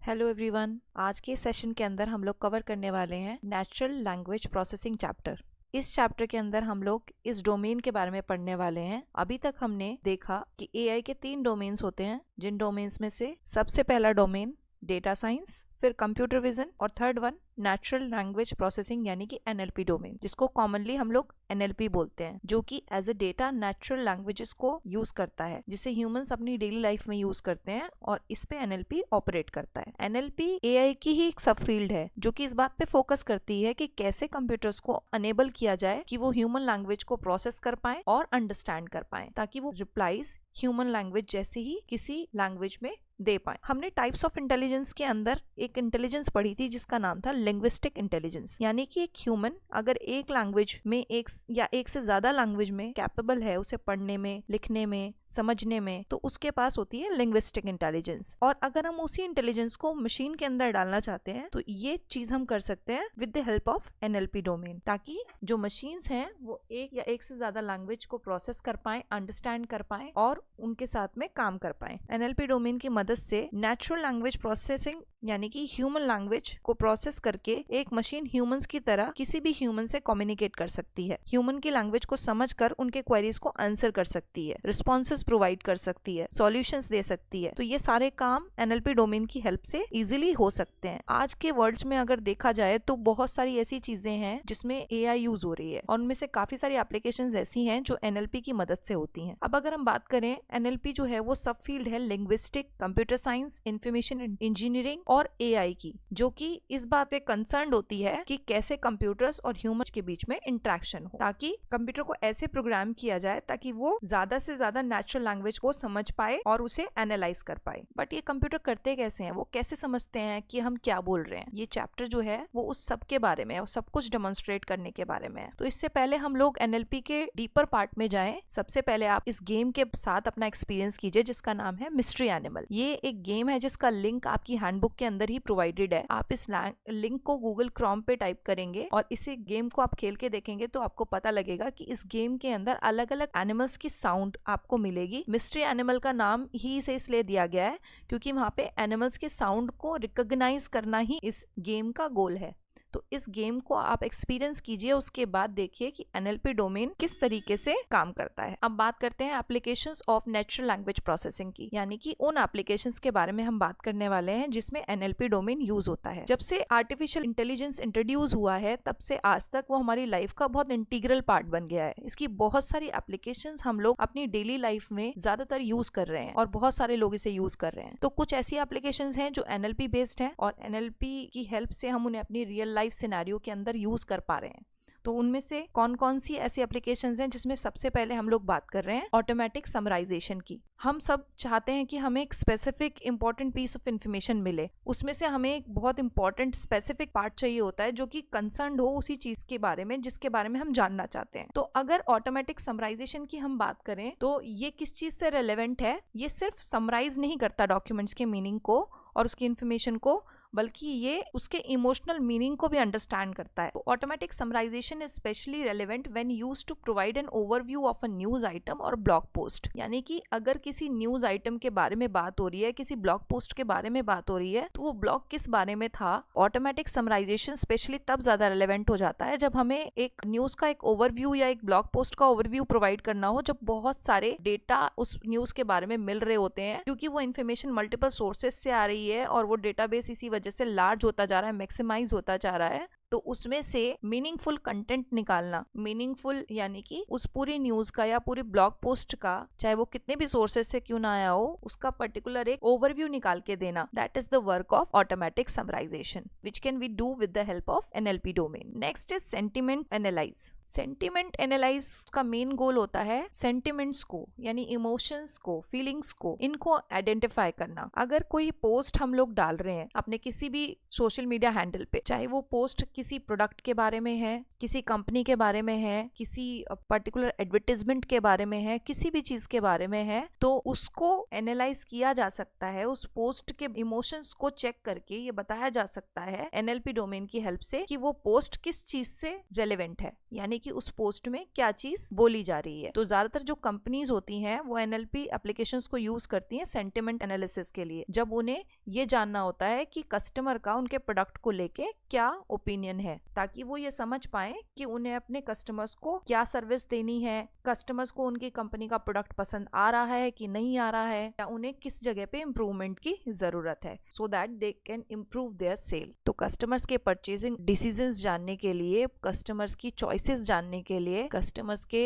Hello everyone. आज के session के अंदर हम लोग कवर करने वाले हैं नेचुरल लैंग्वेज प्रोसेसिंग चैप्टर। इस चैप्टर के अंदर हम लोग इस डोमेन के बारे में पढ़ने वाले हैं। अभी तक हमने देखा कि एआई के 3 डोमेन्स होते हैं, जिन डोमेन्स में से सबसे पहला डोमेन डेटा साइंस, फिर कंप्यूटर विजन और third one natural language processing यानी कि एनएलपी डोमेन, जिसको कॉमनली हम लोग एनएलपी बोलते हैं, जो कि as a data natural languages को यूज करता है, जिसे ह्यूमंस अपनी डेली लाइफ में यूज करते हैं और इस पे एनएलपी ऑपरेट करता है। एनएलपी एआई की ही एक सब फील्ड है जो कि इस बात पे फोकस करती है कि कैसे कंप्यूटर्स को अनेबल किया जाए कि वो ह्यूमन लैंग्वेज को प्रोसेस कर पाए और अंडरस्टैंड कर पाए, ताकि वो रिप्लाईज ह्यूमन लैंग्वेज जैसे ही किसी लैंग्वेज में दे पाए। हमने टाइप्स ऑफ इंटेलिजेंस के अंदर एक इंटेलिजेंस पढ़ी थी जिसका नाम था लिंग्विस्टिक इंटेलिजेंस, यानी कि एक ह्यूमन अगर एक लैंग्वेज में एक से ज्यादा लैंग्वेज में कैपेबल है, उसे पढ़ने में, लिखने में, समझने में, तो उसके पास होती है लिंग्विस्टिक इंटेलिजेंस। और अगर हम उसी इंटेलिजेंस को मशीन के अंदर डालना चाहते हैं तो ये चीज हम कर सकते हैं with the help of NLP domain, ताकि जो मशीन्स हैं वो एक या एक से ज्यादा लैंग्वेज को प्रोसेस कर पाए, अंडरस्टैंड कर पाए और उनके साथ में काम कर पाए। एनएलपी डोमेन की मदद से नेचुरल लैंग्वेज प्रोसेसिंग यानी कि ह्यूमन लैंग्वेज को प्रोसेस करके एक मशीन ह्यूमंस की तरह किसी भी ह्यूमन से कम्युनिकेट कर सकती है, ह्यूमन की लैंग्वेज को समझकर उनके क्वेरीज को आंसर कर सकती है, रिस्पॉन्सेज प्रोवाइड कर सकती है, सॉल्यूशंस दे सकती है। तो ये सारे काम एनएलपी डोमेन की हेल्प से इजीली हो सकते हैं। आज के वर्ड्स में अगर देखा जाए तो बहुत सारी ऐसी चीजें हैं जिसमें एआई यूज हो रही है और उनमें से काफी सारी एप्लीकेशंस ऐसी हैं जो एनएलपी की मदद से होती हैं। अब अगर हम बात करें, एनएलपी जो है वो सब फील्ड है linguistic, computer science, information engineering और एआई की, जो कि इस बात पे कंसर्न होती है कि कैसे कंप्यूटर्स और ह्यूमन के बीच में इंटरेक्शन हो, ताकि कंप्यूटर को ऐसे प्रोग्राम किया जाए ताकि वो ज्यादा से ज्यादा नेचुरल लैंग्वेज को समझ पाए और उसे एनालाइज कर पाए। बट ये कंप्यूटर करते कैसे हैं, वो कैसे समझते हैं कि हम क्या बोल रहे हैं? ये चैप्टर जो है वो उस सब के बारे में और सब कुछ डेमोन्स्ट्रेट करने के बारे में है। तो इससे पहले हम लोग एनएलपी के डीपर पार्ट में जाएं। सबसे पहले आप इस गेम के साथ अपना एक्सपीरियंस कीजिए जिसका नाम है मिस्ट्री एनिमल। ये एक गेम है जिसका लिंक आपकी हैंडबुक के अंदर ही प्रोवाइडेड है। आप इस लिंक को गूगल क्रोम पे टाइप करेंगे और इसी गेम को आप खेल के देखेंगे तो आपको पता लगेगा कि इस गेम के अंदर अलग अलग एनिमल्स की साउंड आपको मिलेगी। मिस्ट्री एनिमल का नाम ही इसे इसलिए दिया गया है क्योंकि वहाँ पे एनिमल्स के साउंड को रिकॉग्नाइज करना ही इस गेम का गोल है। तो इस गेम को आप एक्सपीरियंस कीजिए, उसके बाद देखिए कि एनएलपी डोमेन किस तरीके से काम करता है। अब बात करते हैं applications of natural language processing की, यानी कि उन एप्लीकेशंस के बारे में हम बात करने वाले हैं जिसमें एनएलपी डोमेन यूज होता है। जब से आर्टिफिशियल इंटेलिजेंस इंट्रोड्यूस हुआ है तब से आज तक वो हमारी लाइफ का बहुत इंटीग्रल पार्ट बन गया है। इसकी बहुत सारी एप्लीकेशंस हम लोग अपनी डेली लाइफ में ज्यादातर यूज कर रहे हैं और बहुत सारे लोग इसे यूज कर रहे हैं। तो कुछ ऐसी एप्लीकेशंस हैं जो एनएलपी बेस्ड हैं और एनएलपी की हेल्प से हम उन्हें अपनी रियल लाइफ सिनेरियो के अंदर यूज कर पा रहे हैं। तो उनमें से कौन कौन सी ऐसी एप्लीकेशंस हैं जिसमें सबसे पहले हम लोग बात कर रहे हैं ऑटोमेटिक समराइजेशन की। हम सब चाहते हैं कि हमें एक specific important piece of information मिले, उसमें से हमें एक बहुत इंपॉर्टेंट स्पेसिफिक पार्ट चाहिए होता है जो कि कंसर्न्ड हो उसी चीज के बारे में जिसके बारे में हम जानना चाहते हैं। तो अगर ऑटोमेटिक समराइजेशन की हम बात करें तो ये किस चीज से रेलेवेंट है? ये सिर्फ समराइज नहीं करता डॉक्यूमेंट्स के मीनिंग को और उसकी इंफॉर्मेशन को, बल्कि ये उसके इमोशनल मीनिंग को भी अंडरस्टैंड करता है। तो automatic summarization is specially relevant when used to provide an overview of a news item और ब्लॉग पोस्ट। यानी कि अगर किसी न्यूज आइटम के बारे में बात हो रही है, किसी ब्लॉग पोस्ट के बारे में बात हो रही है, तो वो ब्लॉग किस बारे में था, ऑटोमेटिक समराइजेशन स्पेशली तब ज्यादा रेलेवेंट हो जाता है जब हमें एक न्यूज का एक ओवरव्यू या एक ब्लॉग पोस्ट का ओवरव्यू प्रोवाइड करना हो, जब बहुत सारे डेटा उस न्यूज के बारे में मिल रहे होते हैं, क्योंकि वो इन्फॉर्मेशन मल्टीपल सोर्सेज से आ रही है और वो डेटाबेस इसी वजह से लार्ज होता जा रहा है, मैक्सिमाइज होता जा रहा है। तो उसमें से मीनिंगफुल कंटेंट निकालना, मीनिंगफुल यानी कि उस पूरी न्यूज का या पूरी ब्लॉग पोस्ट का, चाहे वो कितने भी सोर्सेज से क्यों ना आया हो, उसका पर्टिकुलर एक ओवरव्यू निकाल के देना, that is the work of automatic summarization which can we do with the help of NLP domain. Next is sentiment analyse. Sentiment analyse का मेन गोल होता है सेंटिमेंट्स को, यानी इमोशंस को, फीलिंग्स को, इनको आइडेंटिफाई करना। अगर कोई पोस्ट हम लोग डाल रहे हैं अपने किसी भी सोशल मीडिया हैंडल पे, चाहे वो पोस्ट किसी प्रोडक्ट के बारे में है, किसी कंपनी के बारे में है, किसी पर्टिकुलर एडवर्टाइजमेंट के बारे में है, किसी भी चीज के बारे में है, तो उसको एनालाइज किया जा सकता है। उस पोस्ट के इमोशंस को चेक करके ये बताया जा सकता है एनएलपी डोमेन की हेल्प से कि वो पोस्ट किस चीज से रेलेवेंट है, यानी यानी कि उस पोस्ट में क्या चीज बोली जा रही है। तो ज्यादातर जो कंपनीज होती हैं वो एनएलपी एप्लीकेशंस को यूज करती हैं सेंटिमेंट एनालिसिस के लिए, जब उन्हें ये जानना होता है कि कस्टमर का उनके प्रोडक्ट को लेके क्या ओपिनियन है, ताकि वो ये समझ पाए कि उन्हें अपने कस्टमर्स को क्या सर्विस देनी है, कस्टमर्स को उनकी कंपनी का प्रोडक्ट पसंद आ रहा है कि नहीं आ रहा है, या उन्हें किस जगह पे इम्प्रूवमेंट की जरूरत है, so that they can improve their sale. तो कस्टमर्स के परचेजिंग डिसीजंस जानने के लिए, कस्टमर्स की चॉइसेस जानने के लिए, कस्टमर्स के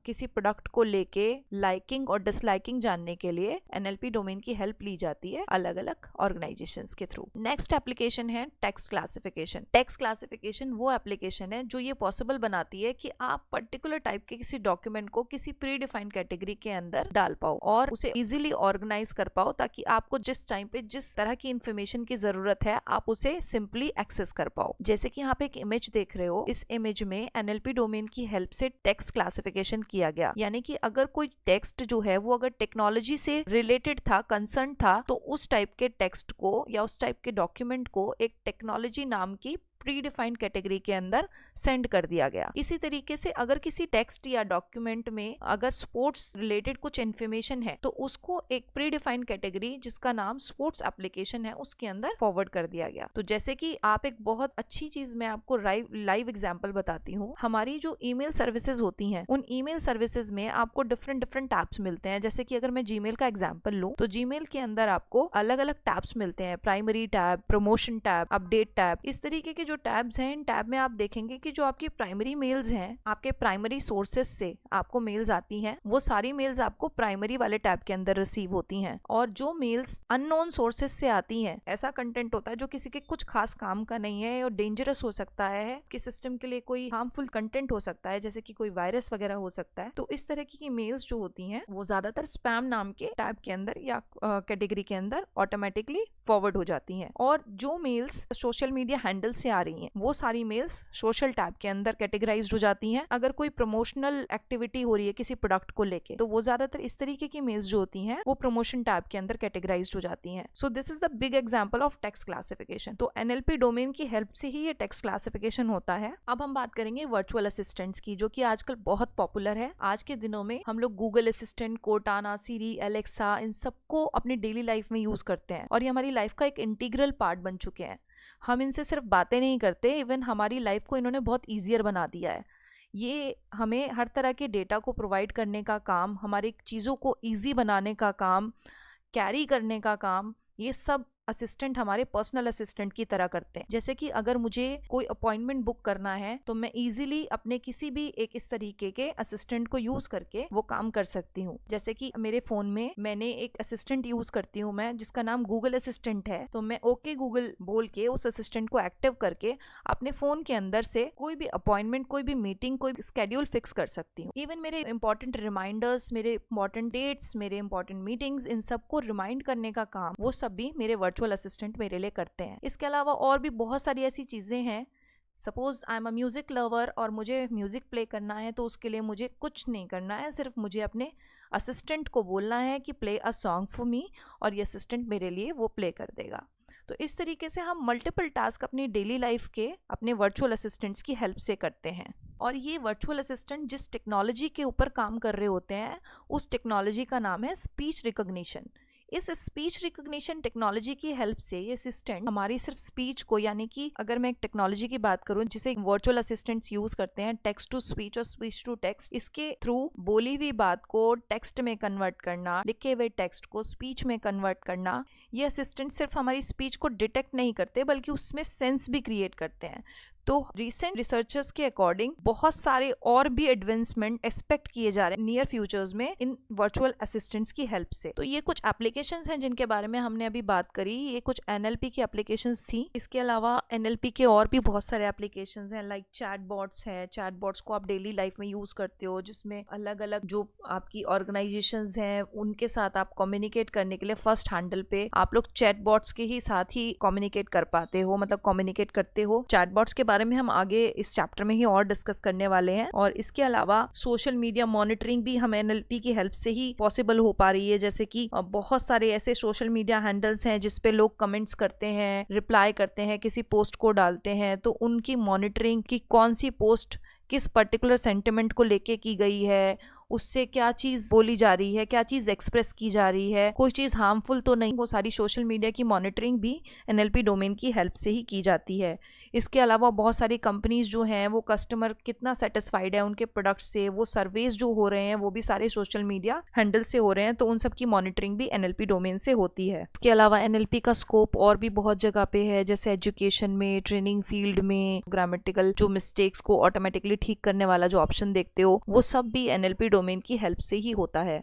किसी प्रोडक्ट को लेके लाइकिंग और डिसलाइकिंग जानने के लिए एनएलपी डोमेन की हेल्प ली जाती है अलग अलग ऑर्गेनाइजेशंस के थ्रू। नेक्स्ट एप्लीकेशन है टेक्स्ट क्लासिफिकेशन। टेक्स्ट क्लासिफिकेशन वो एप्लीकेशन है जो ये पॉसिबल बनाती है कि आप पर्टिकुलर टाइप के किसी डॉक्यूमेंट को किसी प्री डिफाइंड कैटेगरी के अंदर डाल पाओ और उसे इजीली ऑर्गेनाइज कर पाओ, ताकि आपको जिस टाइम पे जिस तरह की इंफॉर्मेशन की जरूरत है आप उसे सिंपली एक्सेस कर पाओ। जैसे कि यहाँ पे एक इमेज देख रहे हो, इस इमेज में एनएलपी डोमेन की हेल्प से टेक्स्ट क्लासिफिकेशन किया गया, यानी कि अगर कोई टेक्स्ट जो है वो अगर टेक्नोलॉजी से रिलेटेड था, कंसर्न था, तो उस टाइप के टेक्स्ट को या उस टाइप के डॉक्यूमेंट को एक टेक्नोलॉजी नाम की प्री डिफाइंड कैटेगरी के अंदर सेंड कर दिया गया। इसी तरीके से अगर किसी टेक्स्ट या डॉक्यूमेंट में अगर स्पोर्ट्स रिलेटेड कुछ इन्फॉर्मेशन है तो उसको एक प्री डिफाइंड कैटेगरी जिसका नाम स्पोर्ट्स एप्लीकेशन है उसके अंदर फॉरवर्ड कर दिया गया। तो जैसे कि आप एक बहुत अच्छी चीज मैं आपको लाइव एग्जांपल बताती हूँ। हमारी जो ईमेल सर्विसेज होती हैं, उन ईमेल सर्विसेज में आपको डिफरेंट टैब्स मिलते हैं। जैसे कि अगर मैं जीमेल का एग्जांपल लूँ तो जीमेल के अंदर आपको अलग अलग टैब्स मिलते हैं, primary tab, promotion tab, update tab. इस तरीके के जो टैब्स हैं, इन टैब में आप देखेंगे कि जो आपकी प्राइमरी मेल्स हैं, आपके प्राइमरी सोर्सेज से आपको मेल्स आती हैं, वो सारी मेल्स आपको प्राइमरी वाले टैब के अंदर रिसीव होती हैं। और जो मेल्स अननोन सोर्सेज से आती हैं, ऐसा कंटेंट होता है जो किसी के कुछ खास काम का नहीं है और डेंजरस हो सकता है, कि सिस्टम के लिए कोई हार्मफुल कंटेंट हो सकता है, जैसे कि कोई वायरस वगैरह हो सकता है। तो इस तरह की मेल्स जो होती हैं वो ज्यादातर स्पैम नाम के टैब के अंदर या कैटेगरी के अंदर ऑटोमेटिकली फॉरवर्ड हो जाती हैं। और जो मेल्स सोशल मीडिया हैंडल से आ रही हैं वो सारी मेल्स सोशल टैब के अंदर कैटेगराइज्ड हो जाती हैं। अगर कोई प्रमोशनल एक्टिविटी हो रही है किसी प्रोडक्ट को लेके तो वो ज्यादातर इस तरीके की मेल्स जो होती हैं वो प्रमोशन टैब के अंदर कैटेगराइज्ड हो जाती हैं। So this is the big example of text classification. तो एनएलपी डोमेन की हेल्प से ही ये टेक्स्ट क्लासिफिकेशन होता है। अब हम बात करेंगे वर्चुअल असिस्टेंट्स की, जो कि आजकल बहुत पॉपुलर है। आज के दिनों में हम लोग गूगल असिस्टेंट, कोर्टाना, सीरी, एलेक्सा, इन सबको अपनी डेली लाइफ में यूज करते हैं और ये हमारी लाइफ का एक इंटीग्रल पार्ट बन चुके हैं। हम इनसे सिर्फ बातें नहीं करते, इवन हमारी लाइफ को इन्होंने बहुत ईजियर बना दिया है। ये हमें हर तरह के डेटा को प्रोवाइड करने का काम, हमारी चीज़ों को ईजी बनाने का काम, कैरी करने का काम, ये सब असिस्टेंट हमारे पर्सनल असिस्टेंट की तरह करते हैं। जैसे कि अगर मुझे कोई अपॉइंटमेंट बुक करना है तो मैं इजीली अपने किसी भी एक इस तरीके के असिस्टेंट को यूज करके वो काम कर सकती हूँ। जैसे कि मेरे फोन में मैंने एक असिस्टेंट यूज करती हूँ मैं, जिसका नाम गूगल असिस्टेंट है। तो मैं ओके गूगल बोल के उस असिस्टेंट को एक्टिव करके अपने फोन के अंदर से कोई भी अपॉइंटमेंट, कोई भी मीटिंग, कोई स्केड्यूल फिक्स कर सकती हूँ। इवन मेरे इंपॉर्टेंट रिमाइंडर्स, मेरे इंपॉर्टेंट डेट्स, मेरे इंपॉर्टेंट मीटिंग्स, इन सबको रिमाइंड करने का काम वो सब भी मेरे वर्चुअल असिस्टेंट मेरे लिए करते हैं। इसके अलावा और भी बहुत सारी ऐसी चीजें हैं। Suppose I am a music lover और मुझे म्यूजिक प्ले करना है, तो उसके लिए मुझे कुछ नहीं करना है, सिर्फ मुझे अपने असिस्टेंट को बोलना है कि play a song for me, और ये असिस्टेंट मेरे लिए वो प्ले कर देगा। तो इस तरीके से हम मल्टीपल टास्क अपनी डेली लाइफ के अपने वर्चुअल असिस्टेंट्स की हेल्प से करते हैं। और ये वर्चुअल असिस्टेंट जिस टेक्नोलॉजी के ऊपर काम कर रहे होते हैं उस टेक्नोलॉजी का नाम है स्पीच रिकॉग्निशन। इस स्पीच रिकॉग्निशन टेक्नोलॉजी की हेल्प से ये असिस्टेंट हमारी सिर्फ स्पीच को, यानी कि अगर मैं एक टेक्नोलॉजी की बात करूं जिसे वर्चुअल असिस्टेंट्स यूज करते हैं, टेक्स्ट टू स्पीच और स्पीच टू टेक्स्ट, इसके थ्रू बोली हुई बात को टेक्स्ट में कन्वर्ट करना, लिखे हुए टेक्स्ट को स्पीच में कन्वर्ट करना, ये असिस्टेंट सिर्फ हमारी स्पीच को डिटेक्ट नहीं करते बल्कि उसमें सेंस भी क्रिएट करते हैं। तो रिसेंट रिसर्चर्स के अकॉर्डिंग बहुत सारे और भी एडवांसमेंट एक्सपेक्ट किए जा रहे हैं नियर फ्यूचर्स में इन वर्चुअल असिस्टेंट्स की हेल्प से। तो ये कुछ एप्लीकेशंस हैं जिनके बारे में हमने अभी बात करी, ये कुछ एनएलपी की एप्लीकेशंस थी। इसके अलावा एनएलपी के और भी बहुत सारे एप्लीकेशंस हैं, लाइक चैटबॉट्स है। चैटबॉट्स को आप डेली लाइफ में यूज करते हो, जिसमें अलग अलग जो आपकी ऑर्गेनाइजेशंस हैं उनके साथ आप कम्युनिकेट करने के लिए फर्स्ट हैंडल पे आप लोग चैटबॉट्स के ही साथ ही कम्युनिकेट कर पाते हो, मतलब कम्युनिकेट करते हो। चैटबॉट्स के बारे में हम आगे इस चैप्टर में ही और डिस्कस करने वाले हैं। और इसके अलावा सोशल मीडिया मॉनिटरिंग भी हम एनएलपी की हेल्प से ही पॉसिबल हो पा रही है। जैसे कि बहुत सारे ऐसे सोशल मीडिया हैंडल्स हैं जिसपे लोग कमेंट्स करते हैं, रिप्लाई करते हैं, किसी पोस्ट को डालते हैं, तो उनकी मॉनिटरिंग कि कौन सी पोस्ट किस पर्टिकुलर सेंटिमेंट को लेके की गई है, उससे क्या चीज बोली जा रही है, क्या चीज एक्सप्रेस की जा रही है, कोई चीज हार्मफुल तो नहीं। वो सारी सोशल मीडिया की मॉनिटरिंग भी एनएलपी डोमेन की हेल्प से ही की जाती है। इसके अलावा बहुत सारी कंपनीज जो हैं वो कस्टमर कितना सेटिस्फाइड है उनके प्रोडक्ट से, वो सर्वेज जो हो रहे हैं वो भी सारे सोशल मीडिया हैंडल से हो रहे हैं, तो उन सब की मॉनिटरिंग भी एनएलपी डोमेन से होती है। इसके अलावा एनएलपी का स्कोप और भी बहुत जगह पे है, जैसे एजुकेशन में, ट्रेनिंग फील्ड में, ग्रामेटिकल जो मिस्टेक्स को ऑटोमेटिकली ठीक करने वाला जो ऑप्शन देखते हो वो सब भी एनएलपी डोमेन की हेल्प से ही होता है।